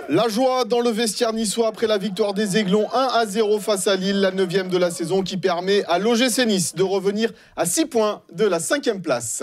La joie dans le vestiaire niçois après la victoire des Aiglons 1-0 face à Lille, la 9e de la saison qui permet à l'OGC Nice de revenir à 6 points de la 5e place.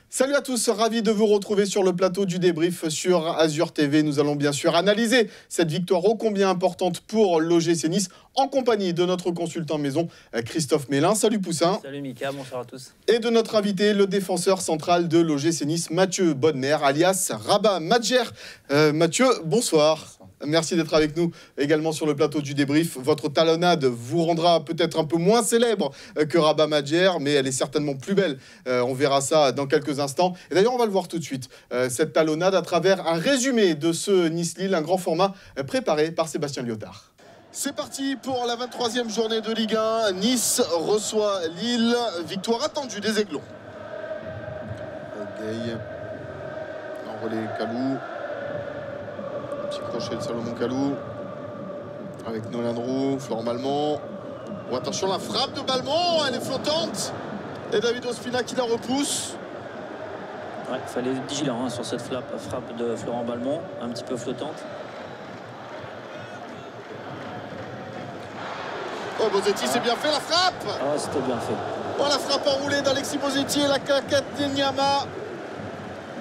Salut à tous, ravi de vous retrouver sur le plateau du débrief sur Azur TV. Nous allons bien sûr analyser cette victoire ô combien importante pour l'OGC Nice en compagnie de notre consultant maison Christophe Mélin. Salut Poussin. Salut Mika, bonsoir à tous. Et de notre invité, le défenseur central de l'OGC Nice, Mathieu Bodmer, alias Rabat Madjer. Mathieu, bonsoir. Merci d'être avec nous également sur le plateau du débrief. Votre talonnade vous rendra peut-être un peu moins célèbre que Rabat Madjer, mais elle est certainement plus belle. On verra ça dans quelques instants. Et d'ailleurs, on va le voir tout de suite, cette talonnade à travers un résumé de ce Nice-Lille, un grand format préparé par Sébastien Lyotard. C'est parti pour la 23e journée de Ligue 1. Nice reçoit Lille. Victoire attendue des Aiglons. Gay. Enrôlé Kalou. Petit crochet de Salomon Kalou. Avec Nolan Roux, Florent Balmont. Oh, attention, la frappe de Balmont, elle est flottante. Et David Ospina qui la repousse. Ouais, il fallait être vigilant sur cette frappe de Florent Balmont, un petit peu flottante. Oh, Bosetti, c'est bien fait la frappe. Ah, c'était bien fait. Oh, la frappe enroulée d'Alexis Bosetti et la claquette d'Enyama.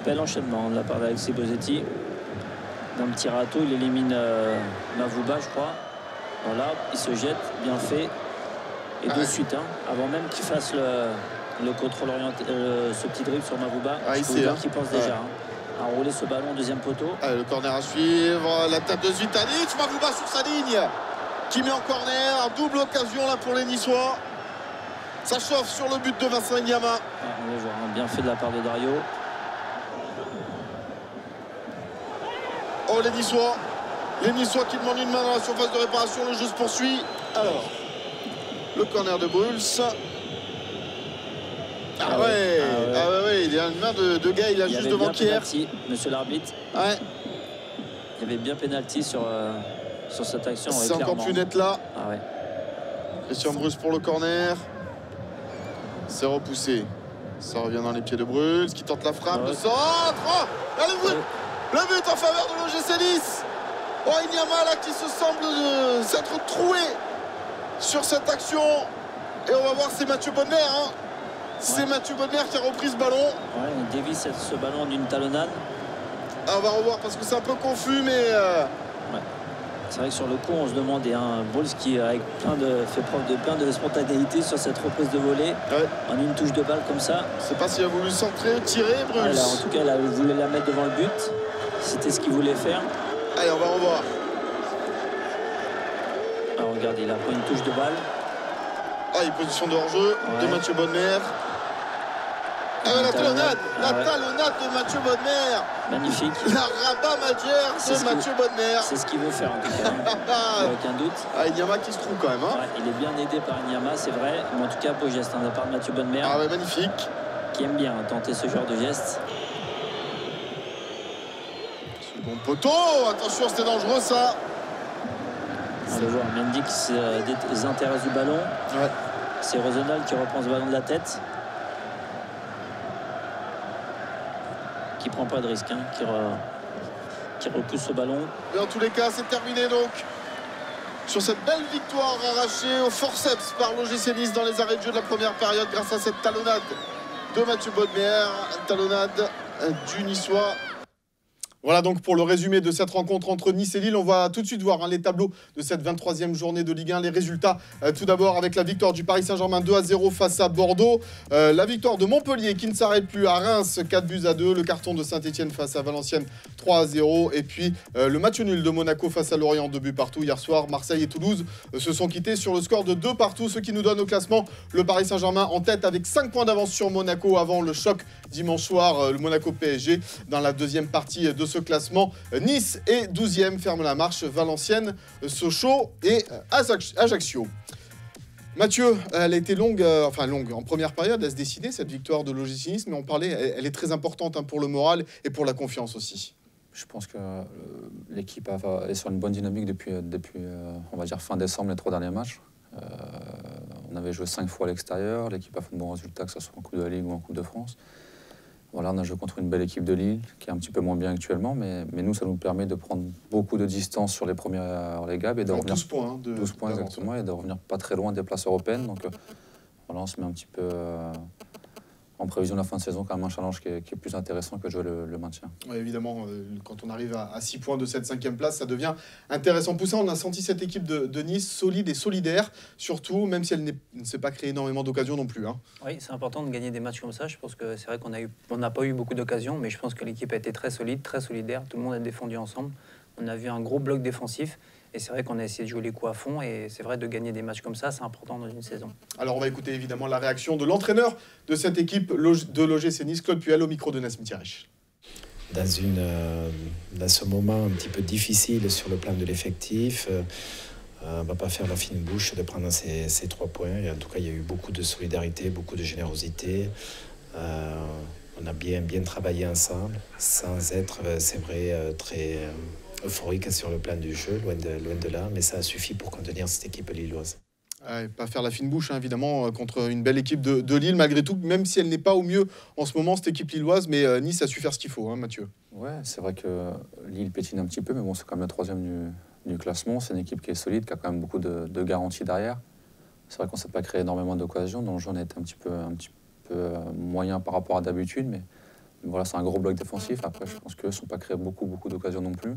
Bel enchaînement de la part d'Alexis Bosetti. Dans le petit râteau, il élimine Mavouba, je crois. Voilà, il se jette, bien fait. Et de suite, avant même qu'il fasse le contrôle orienté, ce petit dribble sur Mavouba, je peux vous dire qu'il pense déjà à enrouler ce ballon au deuxième poteau. Le corner à suivre, la tête de Zvitanic, Mavouba sur sa ligne, qui met en corner, double occasion là pour les Niçois. Ça chauffe sur le but de Vincent Enyama. On le voit, bien fait de la part de Dario. Oh, les Niçois qui demandent une main dans la surface de réparation, le jeu se poursuit. Alors, le corner de Bruls. Ah ouais, il y a une main de Gay, il a juste devant Kier. Monsieur l'arbitre. Ouais. Il y avait bien pénalty sur cette action. C'est encore plus net là. Ah ouais. Christian Bruls pour le corner. C'est repoussé. Ça revient dans les pieds de Bruls qui tente la frappe de centre. Oh, là, le but en faveur de l'OGC Nice. Oh, Enyama là qui se semble s'être troué sur cette action. Et on va voir, c'est Mathieu Bodmer. C'est Mathieu Bodmer qui a repris ce ballon. Ouais, il dévie ce ballon d'une talonnade. Ah, on va revoir parce que c'est un peu confus, mais... Ouais. C'est vrai que sur le coup, on se demandait Bruls qui fait preuve de plein de spontanéité sur cette reprise de volée. Ouais. En une touche de balle comme ça. Je ne sais pas s'il a voulu centrer, tirer, Bruls. Là, en tout cas, il voulait la mettre devant le but. C'était ce qu'il voulait faire. Allez, on va revoir. Alors, regardez, il a pris une touche de balle. Ah, il y a position de hors-jeu de Mathieu Bodmer. La talonnade de Mathieu Bodmer. Magnifique. La Rabat Madjer de Mathieu Bodmer. C'est ce qu'il veut faire en tout cas. Il n'y a aucun doute. Enyama qui se trouve quand même. Ouais, il est bien aidé par Enyama, c'est vrai. Mais en tout cas, beau geste de la part de Mathieu Bodmer. Ah ouais, magnifique. Qui aime bien tenter ce genre de geste. Second poteau. Attention, c'était dangereux ça. On le voit, Mendy qui se désintéresse du ballon. Ouais. C'est Rosenal qui reprend ce ballon de la tête. Qui prend pas de risque, qui repousse ce ballon. Et en tous les cas, c'est terminé donc. Sur cette belle victoire arrachée au forceps par l'OGC Nice dans les arrêts de jeu de la première période grâce à cette talonnade de Mathieu Bodmer, talonnade du Niçois. Voilà donc pour le résumé de cette rencontre entre Nice et Lille. On va tout de suite voir les tableaux de cette 23e journée de Ligue 1. Les résultats, tout d'abord avec la victoire du Paris Saint-Germain 2-0 face à Bordeaux. La victoire de Montpellier qui ne s'arrête plus à Reims 4-2. Le carton de Saint-Etienne face à Valenciennes 3-0. Et puis le match nul de Monaco face à Lorient 2 buts partout. Hier soir, Marseille et Toulouse se sont quittés sur le score de 2 partout. Ce qui nous donne au classement le Paris Saint-Germain en tête avec 5 points d'avance sur Monaco avant le choc dimanche soir. Le Monaco PSG dans la deuxième partie de ce classement. Nice est 12e, ferme la marche. Valenciennes, Sochaux et Ajaccio. Mathieu, elle a été longue en première période à se décider cette victoire de l'OGC Nice, mais on parlait, elle est très importante pour le moral et pour la confiance aussi. Je pense que l'équipe est sur une bonne dynamique depuis on va dire fin décembre, les 3 derniers matchs. On avait joué 5 fois à l'extérieur, l'équipe a fait de bons résultats, que ce soit en Coupe de la Ligue ou en Coupe de France. Voilà, on a joué contre une belle équipe de Lille, qui est un petit peu moins bien actuellement, mais nous, ça nous permet de prendre beaucoup de distance sur les premiers relégable et de revenir 12 points. 12 points exactement, et de revenir pas très loin des places européennes. Donc voilà, on se met un petit peu en prévision de la fin de saison, quand même un challenge qui est plus intéressant que de jouer le maintien. Ouais, évidemment, quand on arrive à 6 points de cette 5e place, ça devient intéressant. Poussin, on a senti cette équipe de Nice solide et solidaire, surtout, même si elle ne s'est pas créée énormément d'occasions non plus. Hein. Oui, c'est important de gagner des matchs comme ça. Je pense que c'est vrai qu'on n'a pas eu beaucoup d'occasions, mais je pense que l'équipe a été très solide, très solidaire. Tout le monde a défendu ensemble. On a vu un gros bloc défensif. Et c'est vrai qu'on a essayé de jouer les coups à fond. Et c'est vrai de gagner des matchs comme ça, c'est important dans une saison. Alors on va écouter évidemment la réaction de l'entraîneur de cette équipe de l'OGC Nice, Claude Puel, au micro de Nassim Thierry. Dans ce moment un petit peu difficile sur le plan de l'effectif, on ne va pas faire la fine bouche de prendre ces 3 points. Et en tout cas, il y a eu beaucoup de solidarité, beaucoup de générosité. On a bien travaillé ensemble, sans être, c'est vrai, très euphorique sur le plan du jeu, loin de là, mais ça a suffi pour contenir cette équipe lilloise. Pas faire la fine bouche, hein, évidemment, contre une belle équipe de Lille, malgré tout, même si elle n'est pas au mieux en ce moment, cette équipe lilloise, mais Nice a su faire ce qu'il faut, hein, Mathieu. Ouais, c'est vrai que Lille pétine un petit peu, mais bon, c'est quand même le 3e du classement. C'est une équipe qui est solide, qui a quand même beaucoup de garanties derrière. C'est vrai qu'on ne s'est pas créé énormément d'occasions, donc le jeu on a été un petit peu moyen par rapport à d'habitude, mais voilà, c'est un gros bloc défensif. Après, je pense qu'eux ne sont pas créés beaucoup d'occasions non plus.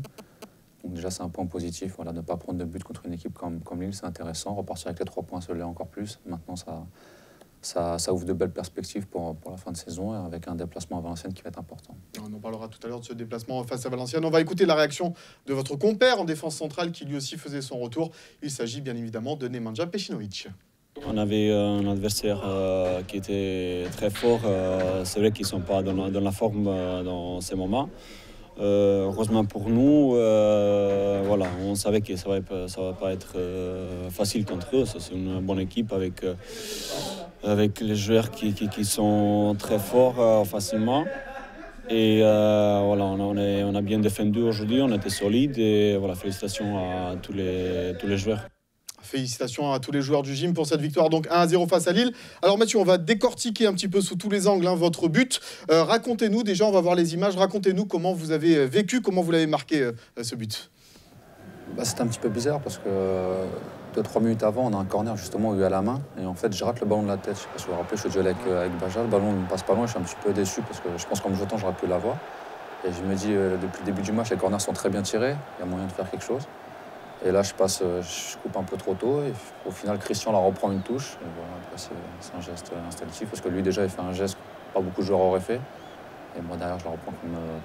Donc déjà, c'est un point positif. Voilà, ne pas prendre de but contre une équipe comme Lille, c'est intéressant. Repartir avec les 3 points, ça l'est encore plus. Maintenant, ça ouvre de belles perspectives pour la fin de saison, avec un déplacement à Valenciennes qui va être important. On en parlera tout à l'heure de ce déplacement face à Valenciennes. On va écouter la réaction de votre compère en défense centrale qui lui aussi faisait son retour. Il s'agit bien évidemment de Nemanja Pecinovic. On avait un adversaire qui était très fort. C'est vrai qu'ils ne sont pas dans la forme dans ces moments. Heureusement pour nous, voilà, on savait que ça va pas être facile contre eux. C'est une bonne équipe avec les joueurs qui sont très forts facilement. Et voilà, on a bien défendu aujourd'hui, on était solide et voilà, félicitations à tous les joueurs. Félicitations à tous les joueurs du gym pour cette victoire, donc 1-0 face à Lille. Alors Mathieu, on va décortiquer un petit peu sous tous les angles votre but. Racontez-nous, déjà on va voir les images, racontez-nous comment vous avez vécu, comment vous l'avez marqué ce but. C'était un petit peu bizarre parce que 2-3 minutes avant, on a un corner justement eu à la main. Et en fait, je rate le ballon de la tête. Je ne sais pas si vous vous rappelez, je suis duel avec Baja. Le ballon ne passe pas loin, je suis un petit peu déçu parce que je pense qu'en me jetant, j'aurais pu l'avoir. Et je me dis, depuis le début du match, les corners sont très bien tirés. Il y a moyen de faire quelque chose. Et là, je coupe un peu trop tôt. Et au final, Christian la reprend une touche. Et voilà, après, c'est un geste instinctif parce que lui, déjà, il fait un geste que pas beaucoup de joueurs auraient fait. Et moi, derrière, je la reprends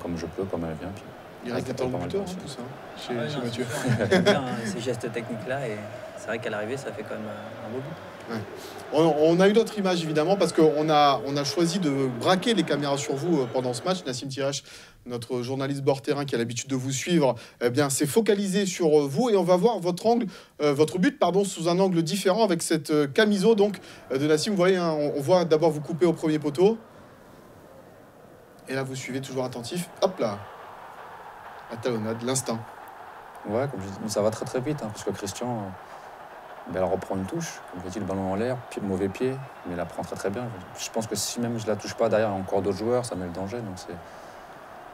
comme je peux, comme elle vient. Puis, il reste des temps de buteur, tout ça, chez Mathieu. J'aime bien ces gestes techniques-là. Et c'est vrai qu'à l'arrivée, ça fait quand même un beau but. Ouais. On a eu d'autres images, évidemment, parce qu'on a choisi de braquer les caméras sur vous pendant ce match. Nassim Thierry, notre journaliste bord terrain qui a l'habitude de vous suivre, s'est focalisé sur vous et on va voir votre but sous un angle différent avec cette camiso donc, de Nassim. Vous voyez, hein, on voit d'abord vous couper au premier poteau. Et là, vous suivez toujours attentif. Hop là, la talonnade, l'instinct. Ouais, comme je dis, mais ça va très très vite, hein, parce que Christian, elle reprend une touche. Comme je dis, le ballon en l'air, mauvais pied, mais elle la prend très très bien. Je pense que si même je la touche pas derrière, il y a encore d'autres joueurs, ça met le danger. Donc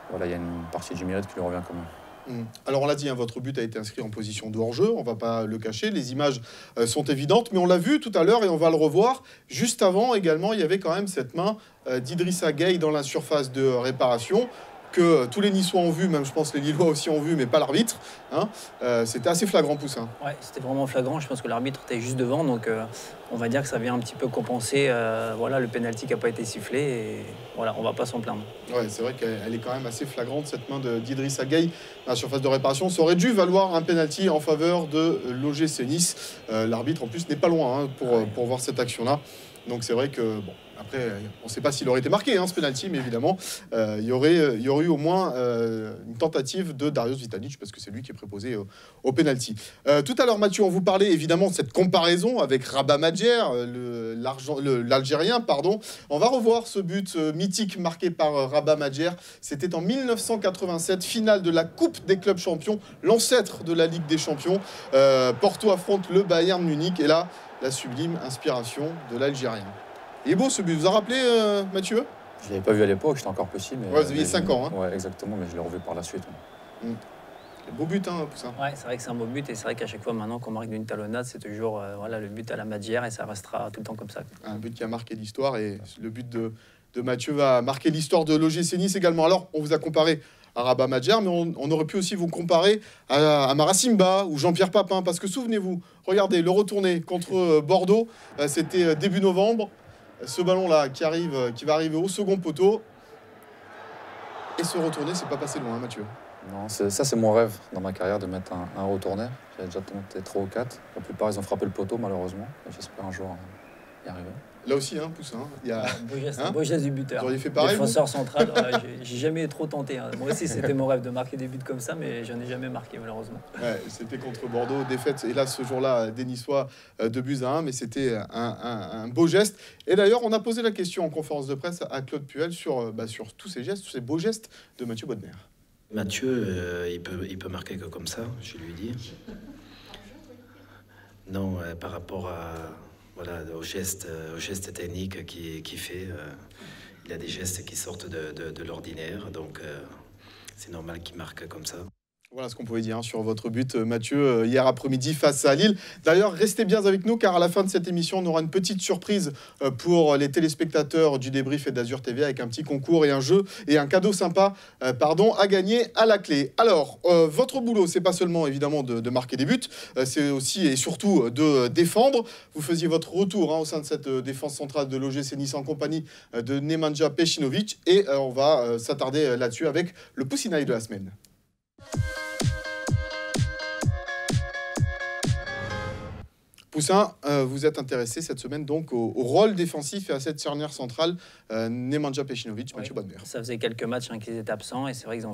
voilà, il y a une partie du mérite qui lui revient quand même. Alors on l'a dit, hein, votre but a été inscrit en position de hors-jeu, on ne va pas le cacher, les images sont évidentes, mais on l'a vu tout à l'heure et on va le revoir. Juste avant également, il y avait quand même cette main d'Idrissa Gueye dans la surface de réparation, que tous les Niçois ont vu, même je pense les Lillois aussi ont vu, mais pas l'arbitre. Hein. C'était assez flagrant, Poussin. Ouais, c'était vraiment flagrant. Je pense que l'arbitre était juste devant, donc on va dire que ça vient un petit peu compenser le pénalty qui n'a pas été sifflé. Et voilà, on va pas s'en plaindre. Ouais, c'est vrai qu'elle est quand même assez flagrante, cette main d'Idrissa Gueye à la surface de réparation. Ça aurait dû valoir un pénalty en faveur de l'OGC Nice. L'arbitre, en plus, n'est pas loin pour voir cette action-là. Donc c'est vrai que, bon, après, on ne sait pas s'il aurait été marqué, ce penalty, mais évidemment, il y aurait eu au moins une tentative de Darius Vitanic, parce que c'est lui qui est préposé au penalty. Tout à l'heure, Mathieu, on vous parlait évidemment de cette comparaison avec Rabat Madjer, l'Algérien, pardon. On va revoir ce but mythique marqué par Rabat Madjer. C'était en 1987, finale de la Coupe des clubs champions, l'ancêtre de la Ligue des champions. Porto affronte le Bayern Munich, et là, la sublime inspiration de l'Algérien. Il est beau ce but, vous en rappelez, Mathieu? Je ne l'avais pas vu à l'époque, j'étais encore petit. Mais, Ouais, vous aviez 5 ans. Hein. Ouais, exactement, mais je l'ai revu par la suite. Beau but, hein, Poussin. Ouais, c'est vrai que c'est un beau but et c'est vrai qu'à chaque fois maintenant qu'on marque d'une talonnade, c'est toujours voilà, le but à la Madjer et ça restera tout le temps comme ça. Un but qui a marqué l'histoire et le but de Mathieu va marquer l'histoire de l'OGC Nice également. Alors, on vous a comparé à Rabat Madjer, mais on aurait pu aussi vous comparer à Marasimba ou Jean-Pierre Papin, parce que souvenez-vous, regardez, le retourné contre Bordeaux, c'était début novembre. Ce ballon-là qui va arriver au second poteau. Et ce retourné, c'est pas passé loin, hein, Mathieu. Non, ça c'est mon rêve dans ma carrière de mettre un retourné. J'ai déjà tenté 3 ou 4. La plupart, ils ont frappé le poteau, malheureusement. J'espère un jour y arriver. Là aussi, hein, Poussin. Il y a un beau geste du buteur. Vous auriez fait pareil, défenseur central, j'ai jamais trop tenté. Hein. Moi aussi, c'était mon rêve de marquer des buts comme ça, mais j'en ai jamais marqué, malheureusement. Ouais, c'était contre Bordeaux, défaite. Et là, ce jour-là, des Niçois, 2-1, mais c'était un beau geste. Et d'ailleurs, on a posé la question en conférence de presse à Claude Puel sur tous ces gestes, tous ces beaux gestes de Mathieu Bodmer. Mathieu, il peut marquer que comme ça, je lui dis. Non, par rapport au geste technique qu'il fait, il a des gestes qui sortent de l'ordinaire, donc c'est normal qu'il marque comme ça. Voilà ce qu'on pouvait dire sur votre but, Mathieu, hier après-midi face à Lille. D'ailleurs, restez bien avec nous, car à la fin de cette émission, on aura une petite surprise pour les téléspectateurs du débrief et d'Azur TV, avec un petit concours et un jeu et un cadeau sympa à gagner à la clé. Alors, votre boulot, c'est pas seulement évidemment de marquer des buts, c'est aussi et surtout de défendre. Vous faisiez votre retour au sein de cette défense centrale de l'OGC Nice en compagnie de Nemanja Pecinovic, et on va s'attarder là-dessus avec le Poussinaï de la semaine. Poussin, vous êtes intéressé cette semaine donc au rôle défensif et à cette charnière centrale Nemanja Pecinovic, Mathieu Bodmer. Ça faisait quelques matchs qu'ils étaient absents et c'est vrai qu'ils ont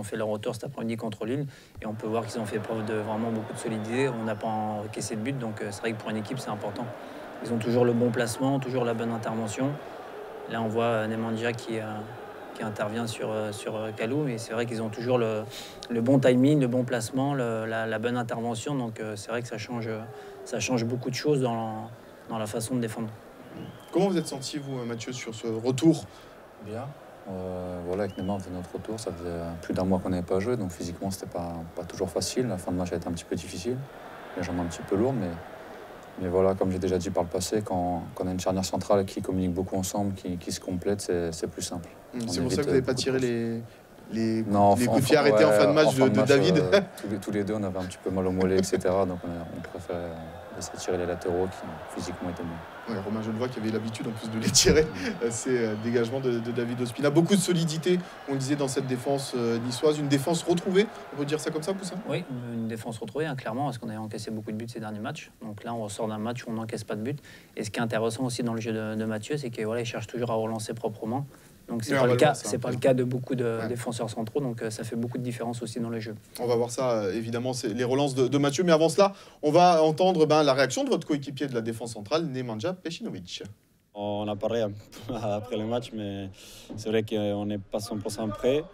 fait leur retour cet après-midi contre Lille et on peut voir qu'ils ont fait preuve de vraiment beaucoup de solidité. On n'a pas encaissé de but, donc c'est vrai que pour une équipe c'est important. Ils ont toujours le bon placement, toujours la bonne intervention. Là on voit Nemanja qui intervient sur Kalou, mais c'est vrai qu'ils ont toujours le bon timing, le bon placement, la bonne intervention, donc c'est vrai que ça change beaucoup de choses dans la façon de défendre. Comment vous êtes senti, vous, Mathieu, sur ce retour? Bien. Voilà, avec Neymar, on faisait notre retour. Ça faisait plus d'un mois qu'on n'avait pas joué, donc physiquement, c'était pas toujours facile. La fin de match a été un petit peu difficile. Les jambes un petit peu lourdes, mais voilà, comme j'ai déjà dit par le passé, quand on a une charnière centrale qui communique beaucoup ensemble, qui se complète, c'est plus simple. C'est pour ça que vous n'avez pas tiré les coups de pied arrêtés en fin de match de David. Tous les deux, on avait un petit peu mal au mollet, etc. Donc on préférait laisser tirer les latéraux qui physiquement étaient mieux. Ouais, Romain Genevoix qui avait l'habitude en plus de les tirer, c'est dégagement de David Ospina. Beaucoup de solidité, on le disait, dans cette défense niçoise. Une défense retrouvée, on peut dire ça comme ça, Poussin? Oui, une défense retrouvée, hein, clairement, parce qu'on a encaissé beaucoup de buts ces derniers matchs. Donc là, on ressort d'un match où on n'encaisse pas de buts. Et ce qui est intéressant aussi dans le jeu de Mathieu, c'est qu'il il cherche toujours à relancer proprement. Donc c'est pas le cas de beaucoup de défenseurs centraux, donc ça fait beaucoup de différence aussi dans le jeu. On va voir ça, évidemment, c'est les relances de Mathieu, mais avant cela, on va entendre la réaction de votre coéquipier de la défense centrale, Nemanja Pecinovic. On a parlé après le match, mais c'est vrai qu'on n'est pas 100% prêt.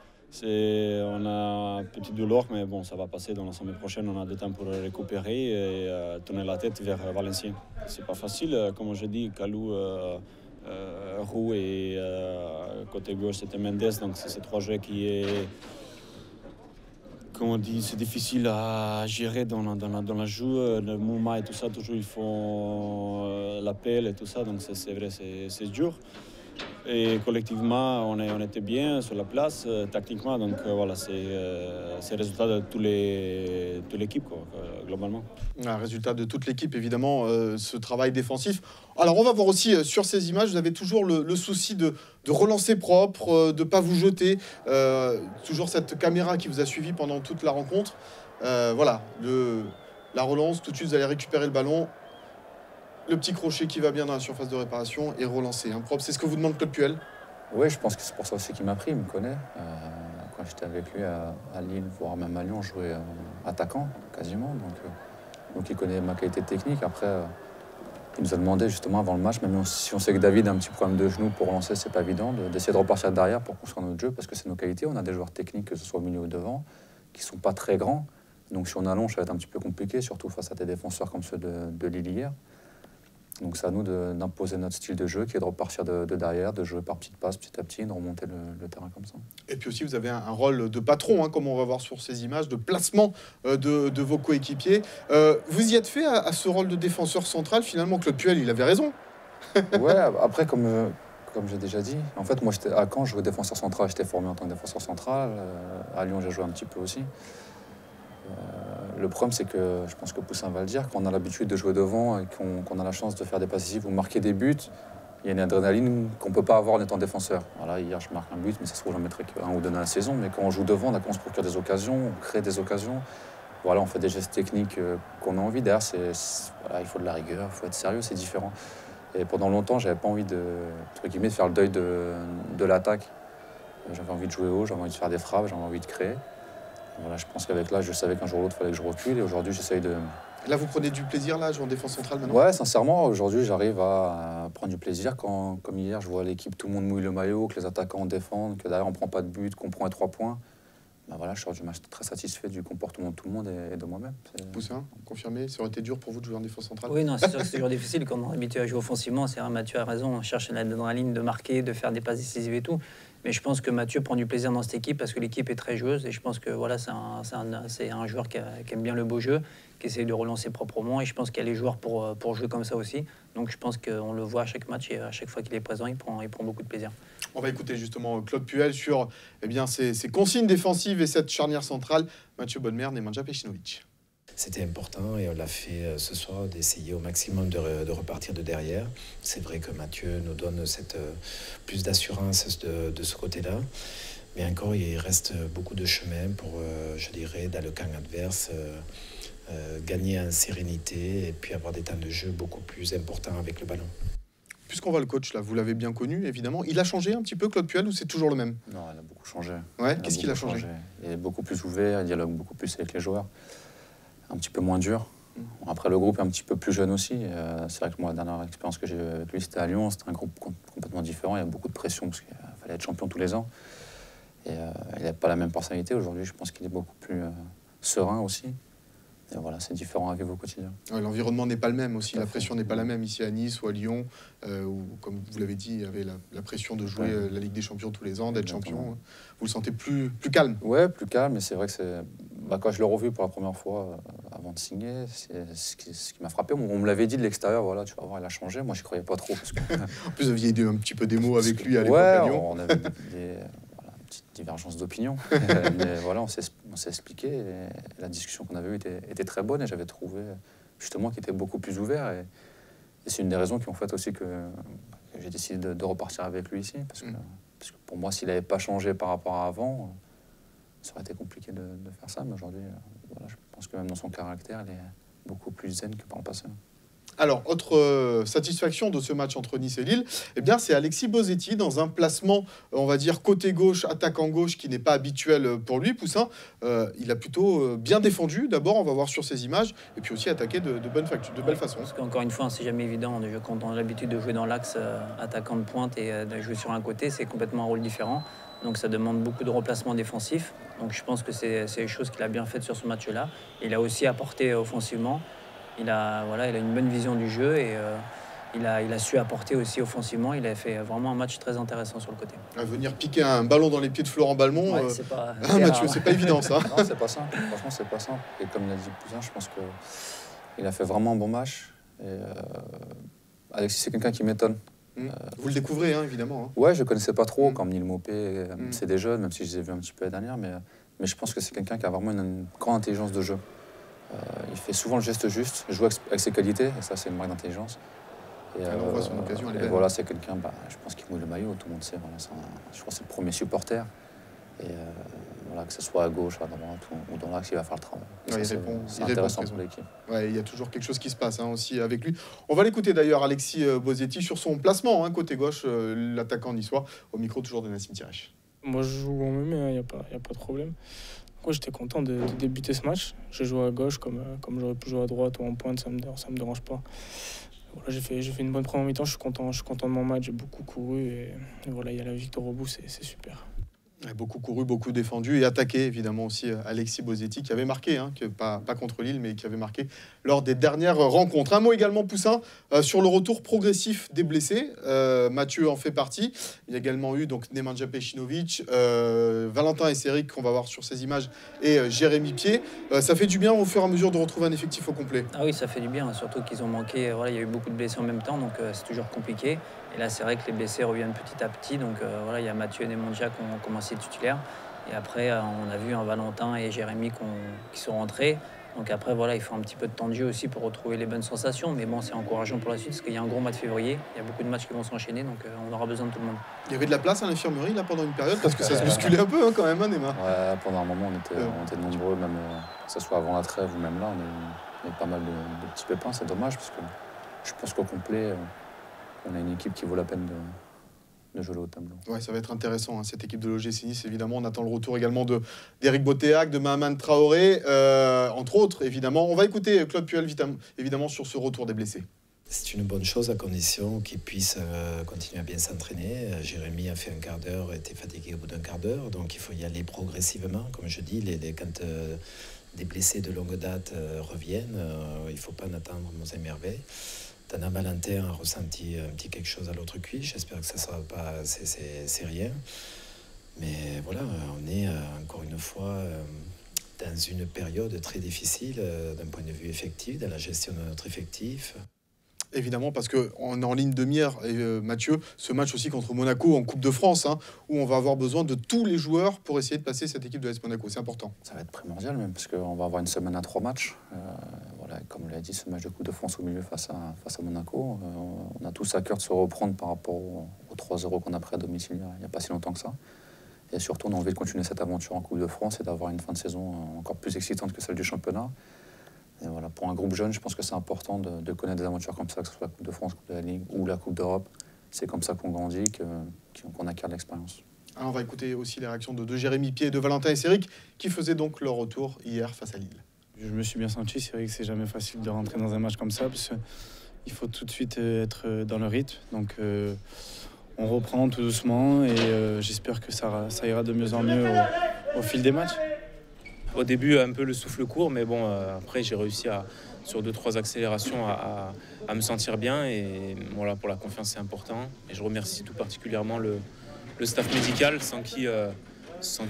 On a une petite douleur, mais bon, ça va passer. Dans la semaine prochaine, on a du temps pour récupérer et tourner la tête vers Valenciennes. C'est pas facile, comme je dis, Kalou, Roux et côté gauche c'était Mendes, donc c'est ces 3 joueurs qui est, comme on dit, c'est difficile à gérer dans la jeu, le mouvement et tout ça, toujours ils font l'appel et tout ça, donc c'est vrai, c'est dur. Et collectivement, on était bien sur la place, tactiquement, donc voilà, c'est le résultat de toute l'équipe, globalement. Un résultat de toute l'équipe, évidemment, ce travail défensif. Alors, on va voir aussi sur ces images, vous avez toujours le souci de relancer propre, de ne pas vous jeter. Toujours cette caméra qui vous a suivi pendant toute la rencontre. Voilà, la relance, tout de suite, vous allez récupérer le ballon. Le petit crochet qui va bien dans la surface de réparation et relancer. Propre, c'est ce que vous demande Claude Puel? Oui, je pense que c'est pour ça aussi qu'il m'a pris, il me connaît. Quand j'étais avec lui à Lille, voire même à Lyon, je jouais attaquant quasiment. Donc il connaît ma qualité technique. Après, il nous a demandé justement avant le match, même si on sait que David a un petit problème de genou pour relancer, c'est pas évident, d'essayer de repartir derrière pour construire notre jeu, parce que c'est nos qualités. On a des joueurs techniques, que ce soit au milieu ou devant, qui sont pas très grands. Donc si on allonge, ça va être un petit peu compliqué, surtout face à des défenseurs comme ceux de Lille hier. Donc c'est à nous d'imposer notre style de jeu, qui est de repartir de derrière, de jouer par petites passes petit à petit, de remonter le terrain comme ça. Et puis aussi, vous avez un rôle de patron, hein, comme on va voir sur ces images, de placement de vos coéquipiers. Vous y êtes fait à ce rôle de défenseur central. Finalement, Claude Puel, il avait raison. Ouais, après, comme j'ai déjà dit, en fait, moi, à Caen, je jouais défenseur central, j'étais formé en tant que défenseur central. À Lyon, j'ai joué un petit peu aussi. Le problème, c'est que, je pense que Poussin va le dire, quand on a l'habitude de jouer devant et qu'on a la chance de faire des passes décisives ou marquer des buts, il y a une adrénaline qu'on ne peut pas avoir en étant défenseur. Voilà, hier, je marque un but, mais ça se trouve, j'en mettrai qu'un ou deux dans la saison. Mais quand on joue devant, on se procure des occasions, on crée des occasions. Voilà, on fait des gestes techniques qu'on a envie. Derrière, voilà, il faut de la rigueur, il faut être sérieux, c'est différent. Et pendant longtemps, j'avais pas envie de faire le deuil de l'attaque. J'avais envie de jouer haut, j'avais envie de faire des frappes, j'avais envie de créer. Voilà, je pense qu'avec l'âge, je savais qu'un jour ou l'autre, il fallait que je recule. Et aujourd'hui, j'essaye de... Là, vous prenez du plaisir, là, jouer en défense centrale maintenant? Ouais, sincèrement, aujourd'hui, j'arrive à prendre du plaisir quand, comme hier, je vois l'équipe, tout le monde mouille le maillot, que les attaquants défendent, que derrière, on prend pas de but, qu'on prend les 3 points. Ben voilà, je sors du match très satisfait du comportement de tout le monde et de moi-même. Poussin, confirmé, ça aurait été dur pour vous de jouer en défense centrale? Oui, non, c'est sûr que c'est toujours difficile quand on est habitué à jouer offensivement. C'est vrai, Mathieu a raison, on cherche l'adrénaline de marquer, de faire des passes décisives et tout. Mais je pense que Mathieu prend du plaisir dans cette équipe parce que l'équipe est très joueuse et je pense que voilà, c'est un joueur qui aime bien le beau jeu, qui essaie de relancer proprement et je pense qu'il y a les joueurs pour jouer comme ça aussi. Donc je pense qu'on le voit à chaque match et à chaque fois qu'il est présent, il prend beaucoup de plaisir. On va écouter justement Claude Puel sur ses consignes défensives et cette charnière centrale. Mathieu Bodmer, Nemanja Pejcinovic. C'était important et on l'a fait ce soir d'essayer au maximum de repartir de derrière. C'est vrai que Mathieu nous donne plus d'assurance de ce côté-là. Mais encore, il reste beaucoup de chemin pour, je dirais, dans le camp adverse, gagner en sérénité et puis avoir des temps de jeu beaucoup plus importants avec le ballon. Puisqu'on voit le coach, là, vous l'avez bien connu, évidemment. Il a changé un petit peu, Claude Puel, ou c'est toujours le même? Non, il a beaucoup changé. Ouais, qu'est-ce qu'il a changé? Il est beaucoup plus ouvert, il dialogue beaucoup plus avec les joueurs. Un petit peu moins dur. Après, le groupe est un petit peu plus jeune aussi. C'est vrai que moi, la dernière expérience que j'ai eue avec lui, c'était à Lyon. C'était un groupe complètement différent. Il y a beaucoup de pression parce qu'il fallait être champion tous les ans. Et il n'a pas la même personnalité. Aujourd'hui, je pense qu'il est beaucoup plus serein aussi. Et voilà, c'est différent à vivre au quotidien. Ouais, l'environnement n'est pas le même aussi. La pression n'est pas la même ici à Nice ou à Lyon, où, comme vous l'avez dit, il y avait la pression de jouer la Ligue des Champions tous les ans, d'être champion. Vous le sentez plus calme? Ouais, plus calme. Et c'est vrai que c'est... quand je l'ai revu pour la première fois avant de signer, c'est ce qui m'a frappé. On me l'avait dit de l'extérieur, voilà, tu vas voir, il a changé. Moi, je n'y croyais pas trop. Parce que... en plus, vous aviez un petit peu des mots avec lui à l'époque à Lyon. On avait une petite divergence d'opinion. Mais voilà, on s'est expliqué. Et la discussion qu'on avait eue était très bonne. Et j'avais trouvé justement qu'il était beaucoup plus ouvert. Et c'est une des raisons qui ont fait aussi que j'ai décidé de repartir avec lui ici. Parce que pour moi, s'il n'avait pas changé par rapport à avant... ça aurait été compliqué de faire ça, mais aujourd'hui, voilà, je pense que même dans son caractère, il est beaucoup plus zen que par le passé. Alors, autre satisfaction de ce match entre Nice et Lille, eh bien, c'est Alexis Bosetti dans un placement, on va dire, côté gauche, attaquant gauche, qui n'est pas habituel pour lui. Poussin, il a plutôt bien défendu. D'abord, on va voir sur ces images, et puis aussi attaqué de belle façon. Parce qu'encore une fois, c'est jamais évident. Quand on a l'habitude de jouer dans l'axe attaquant de pointe et de jouer sur un côté, c'est complètement un rôle différent. Donc ça demande beaucoup de remplacements défensifs. Donc je pense que c'est les choses qu'il a bien faites sur ce match-là. Il a aussi apporté offensivement. Il a une bonne vision du jeu et il a su apporter aussi offensivement. Il a fait vraiment un match très intéressant sur le côté. À venir piquer un ballon dans les pieds de Florent Balmont, Mathieu, c'est pas évident ça. Non, c'est pas simple. Franchement, c'est pas simple. Et comme l'a dit Poussin, je pense qu'il a fait vraiment un bon match. Et Alexis, c'est quelqu'un qui m'étonne. Vous le découvrez, hein, évidemment. Hein. Ouais, je ne connaissais pas trop, comme Neil Maupay, c'est des jeunes, même si je les ai vus un petit peu la dernière, mais je pense que c'est quelqu'un qui a vraiment une grande intelligence de jeu. Il fait souvent le geste juste, il joue avec ses qualités, et ça, c'est une marque d'intelligence. Et on voit son occasion, elle est belle. Voilà, c'est quelqu'un, je pense qu'il mouille le maillot, tout le monde sait. Voilà, je crois que c'est le premier supporter. Et voilà, que ce soit à gauche, à droite ou dans l'axe, il va faire le travail. Ouais, c'est intéressant pour l'équipe. Ouais, il y a toujours quelque chose qui se passe aussi avec lui. On va l'écouter d'ailleurs, Alexis Bosetti, sur son placement, côté gauche, l'attaquant niçois, au micro toujours de Nassim Tirech. Moi, je joue en même, il n'y a pas de problème. Moi, j'étais content de débuter ce match. J'ai joué à gauche comme j'aurais pu jouer à droite ou en pointe, ça me dérange pas. Voilà, j'ai fait une bonne première mi-temps, je suis content de mon match, j'ai beaucoup couru et voilà, il y a la victoire au bout, c'est super. Beaucoup couru, beaucoup défendu et attaqué, évidemment aussi Alexis Bosetti qui avait marqué, pas contre Lille, mais qui avait marqué lors des dernières rencontres. Un mot également, Poussin, sur le retour progressif des blessés. Mathieu en fait partie. Il y a également eu donc Nemanja Pejcinovic, Valentin Esseric qu'on va voir sur ces images et Jérémy Pied. Ça fait du bien au fur et à mesure de retrouver un effectif au complet. Ah oui, ça fait du bien, surtout qu'ils ont manqué. Voilà, il y a eu beaucoup de blessés en même temps, donc c'est toujours compliqué. Et là, c'est vrai que les blessés reviennent petit à petit. Donc voilà, il y a Mathieu et Nemanja qui ont commencé titulaire. Et après, on a vu un Valentin et Jérémy qui sont rentrés. Donc après, voilà, il faut un petit peu de temps de jeu aussi pour retrouver les bonnes sensations. Mais bon, c'est encourageant pour la suite parce qu'il y a un gros mois de février. Il y a beaucoup de matchs qui vont s'enchaîner, donc on aura besoin de tout le monde. Il y avait de la place à l'infirmerie là pendant une période parce que ça se bousculait un peu quand même, Néma. Ouais, pendant un moment, on était nombreux, même que ce soit avant la trêve ou même là, on a eu pas mal de petits pépins. C'est dommage parce que je pense qu'au complet, on a une équipe qui vaut la peine de jouer au tableau. Ouais, ça va être intéressant, cette équipe de l'OGC Nice. Évidemment, on attend le retour également d'Éric Botéac, de Mahaman Traoré, entre autres, évidemment. On va écouter Claude Puel, évidemment, sur ce retour des blessés. C'est une bonne chose à condition qu'ils puissent continuer à bien s'entraîner. Jérémy a fait un quart d'heure, était fatigué au bout d'un quart d'heure, donc il faut y aller progressivement. Comme je dis, quand des blessés de longue date reviennent, il ne faut pas en attendre nos émerveilles. Tana Valentin a ressenti un petit quelque chose à l'autre cuisse. J'espère que ça ne sera pas... C'est rien. Mais voilà, on est encore une fois dans une période très difficile d'un point de vue effectif, dans la gestion de notre effectif. Évidemment, parce qu'on est en ligne de mire, Mathieu, ce match aussi contre Monaco en Coupe de France, où on va avoir besoin de tous les joueurs pour essayer de passer cette équipe de l'AS Monaco. C'est important. Ça va être primordial même, parce qu'on va avoir une semaine à 3 matchs. Voilà, comme on l'a dit, ce match de Coupe de France au milieu face à Monaco. On a tous à cœur de se reprendre par rapport aux 3-0 qu'on a pris à domicile il n'y a pas si longtemps que ça. Et surtout, on a envie de continuer cette aventure en Coupe de France et d'avoir une fin de saison encore plus excitante que celle du championnat. Et voilà, pour un groupe jeune, je pense que c'est important de connaître des aventures comme ça, que ce soit la Coupe de France, Coupe de la Ligue ou la Coupe d'Europe. C'est comme ça qu'on grandit, qu'on acquiert de l'expérience. Alors on va écouter aussi les réactions de Jérémy Pied et de Valentin Esseric qui faisaient donc leur retour hier face à Lille. Je me suis bien senti, c'est vrai que c'est jamais facile de rentrer dans un match comme ça parce qu'il faut tout de suite être dans le rythme. Donc on reprend tout doucement et j'espère que ça ira de mieux en mieux au fil des matchs. Au début, un peu le souffle court, mais bon, après, j'ai réussi sur 2-3 accélérations à me sentir bien. Et voilà, pour la confiance, c'est important. Et je remercie tout particulièrement le staff médical, sans qui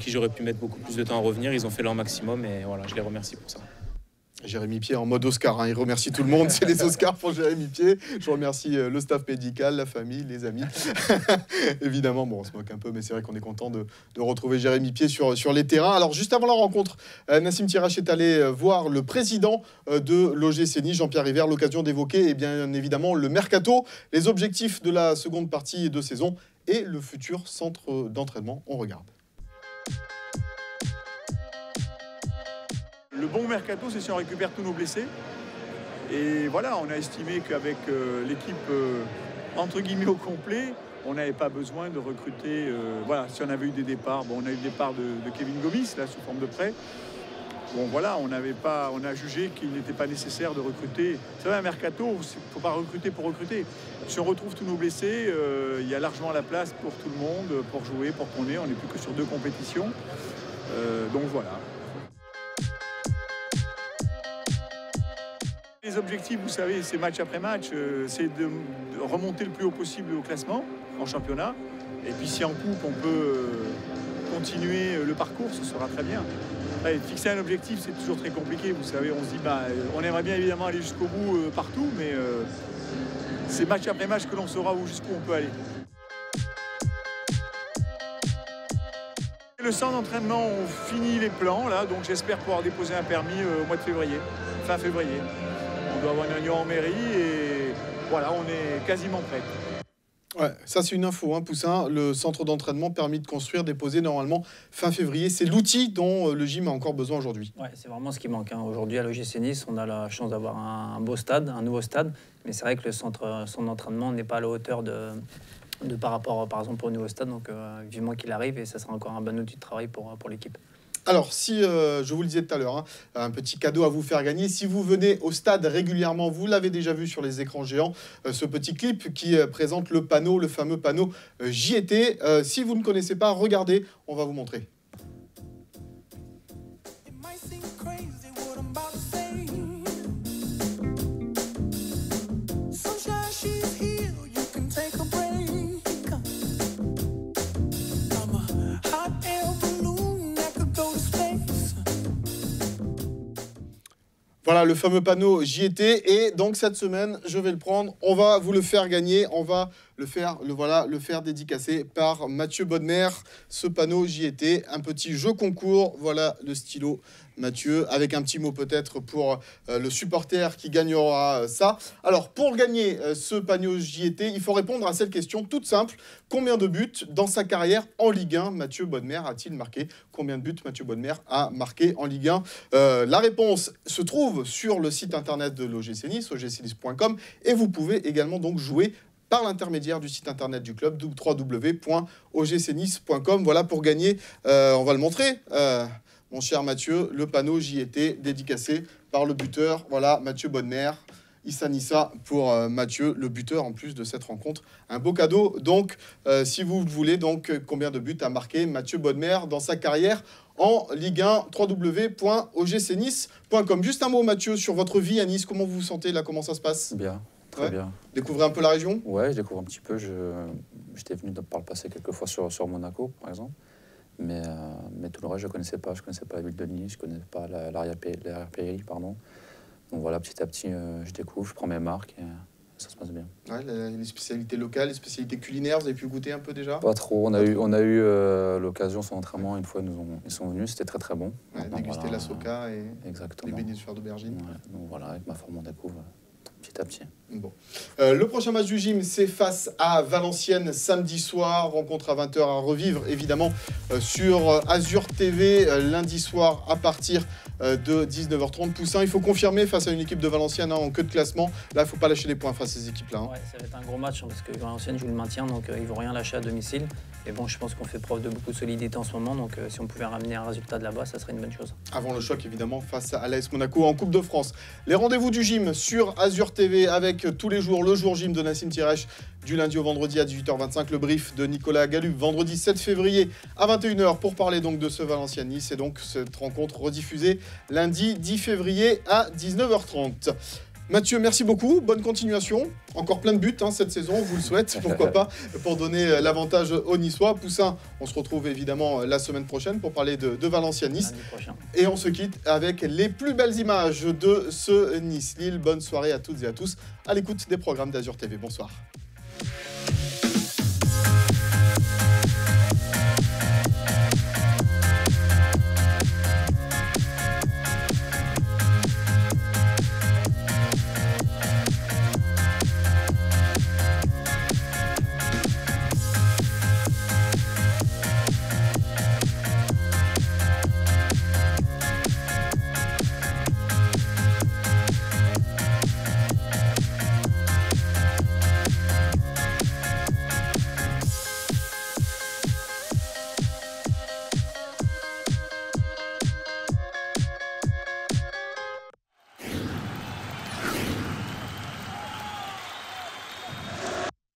j'aurais pu mettre beaucoup plus de temps à revenir. Ils ont fait leur maximum et voilà, je les remercie pour ça. Jérémy Pied en mode Oscar, il remercie tout le monde, c'est les Oscars pour Jérémy Pied. Je remercie le staff médical, la famille, les amis. Évidemment, bon, on se moque un peu, mais c'est vrai qu'on est content de retrouver Jérémy Pied sur les terrains. Alors, juste avant la rencontre, Nassim Thirache est allé voir le président de l'OGC Nice, Jean-Pierre River, l'occasion d'évoquer, bien évidemment, le mercato, les objectifs de la seconde partie de saison et le futur centre d'entraînement. On regarde. Le bon mercato, c'est si on récupère tous nos blessés. Et voilà, on a estimé qu'avec l'équipe entre guillemets au complet, on n'avait pas besoin de recruter. Voilà, si on avait eu des départs, bon, on a eu le départ de Kevin Gomis, là, sous forme de prêt. Bon, voilà, on a jugé qu'il n'était pas nécessaire de recruter. Vous savez, un mercato, il ne faut pas recruter pour recruter. Si on retrouve tous nos blessés, il y a largement la place pour tout le monde, pour jouer, pour qu'on est. On n'est plus que sur 2 compétitions. Donc voilà. Les objectifs, vous savez, c'est match après match, c'est de remonter le plus haut possible au classement, en championnat. Et puis si en coupe, on peut continuer le parcours, ce sera très bien. Après, fixer un objectif, c'est toujours très compliqué. Vous savez, on se dit, on aimerait bien évidemment aller jusqu'au bout partout, mais c'est match après match que l'on saura jusqu'où on peut aller. Le centre d'entraînement, on finit les plans, là, donc j'espère pouvoir déposer un permis au mois de février, fin février. On doit avoir une réunion en mairie et voilà, on est quasiment prêt. Ouais, ça c'est une info, Poussin. Le centre d'entraînement permis de construire, déposé normalement fin février. C'est l'outil dont le gym a encore besoin aujourd'hui. Ouais, c'est vraiment ce qui manque. Aujourd'hui à l'OGC Nice, on a la chance d'avoir un beau stade, un nouveau stade. Mais c'est vrai que son d'entraînement n'est pas à la hauteur de par rapport, par exemple, au nouveau stade. Donc vivement qu'il arrive et ça sera encore un bon outil de travail pour l'équipe. Alors, si je vous le disais tout à l'heure, hein, un petit cadeau à vous faire gagner. Si vous venez au stade régulièrement, vous l'avez déjà vu sur les écrans géants, ce petit clip qui présente le panneau, le fameux panneau JT. Si vous ne connaissez pas, regardez, on va vous montrer. Voilà le fameux panneau JT et donc cette semaine je vais le prendre, on va vous le faire gagner, on va le faire dédicacer par Mathieu Bodmer, ce panneau JT, un petit jeu concours, voilà le stylo Mathieu, avec un petit mot peut-être pour le supporter qui gagnera ça. Alors pour gagner ce panneau JT, il faut répondre à cette question toute simple, combien de buts dans sa carrière en Ligue 1 Mathieu Bodmer a-t-il marqué? Combien de buts Mathieu Bodmer a marqué en Ligue 1? La réponse se trouve sur le site internet de l'OGC Nice, ogcnice.com, et vous pouvez également donc jouer par l'intermédiaire du site internet du club, www.ogcnice.com. Voilà pour gagner, on va le montrer, mon cher Mathieu, le panneau JT dédicacé par le buteur, voilà, Mathieu Bodmer. Issa Nissa pour Mathieu, le buteur en plus de cette rencontre. Un beau cadeau, donc, si vous le voulez, donc, combien de buts a marqué Mathieu Bodmer dans sa carrière en Ligue 1, www.ogcnice.com. Juste un mot, Mathieu, sur votre vie à Nice. Comment vous vous sentez là? Comment ça se passe? Bien. Très bien. Découvrez un peu la région? Ouais, je découvre un petit peu. J'étais venu par le passé quelques fois sur Monaco, par exemple. Mais tout le reste, je ne connaissais pas. Je ne connaissais pas la ville de Nice, je ne connaissais pas l'arrière-pays, pardon. Donc voilà, petit à petit, je découvre, je prends mes marques et ça se passe bien. Ouais, les spécialités locales, les spécialités culinaires, vous avez pu goûter un peu déjà? Pas trop. On a eu l'occasion sur l'entraînement, une fois ils sont venus, c'était très très bon. Ouais, déguster voilà, la soca et exactement. les beignets de fleurs d'aubergine. Ouais, donc voilà, avec ma femme, on découvre petit à petit. Bon. Le prochain match du gym, c'est face à Valenciennes samedi soir. Rencontre à 20h à revivre, évidemment, sur Azur TV, lundi soir à partir de 19h30. Poussin, il faut confirmer face à une équipe de Valenciennes en queue de classement. Là, il ne faut pas lâcher les points face à ces équipes-là. Ouais, ça va être un gros match parce que Valenciennes joue le maintien, donc ils ne vont rien lâcher à domicile. Et bon, je pense qu'on fait preuve de beaucoup de solidité en ce moment, donc si on pouvait ramener un résultat de là-bas, ça serait une bonne chose. Avant le choc, évidemment, face à l'AS Monaco en Coupe de France. Les rendez-vous du gym sur Azur TV avec tous les jours le jour gym de Nassim Tirech du lundi au vendredi à 18h25, le brief de Nicolas Gallup vendredi 7 février à 21h pour parler donc de ce Valenciennes-Nice et donc cette rencontre rediffusée lundi 10 février à 19h30. Mathieu, merci beaucoup, bonne continuation. Encore plein de buts cette saison, on vous le souhaite, pourquoi pas, pour donner l'avantage aux Niçois. Poussin, on se retrouve évidemment la semaine prochaine pour parler de Valenciennes-Nice. Et on se quitte avec les plus belles images de ce Nice-Lille. Bonne soirée à toutes et à tous à l'écoute des programmes d'Azur TV. Bonsoir.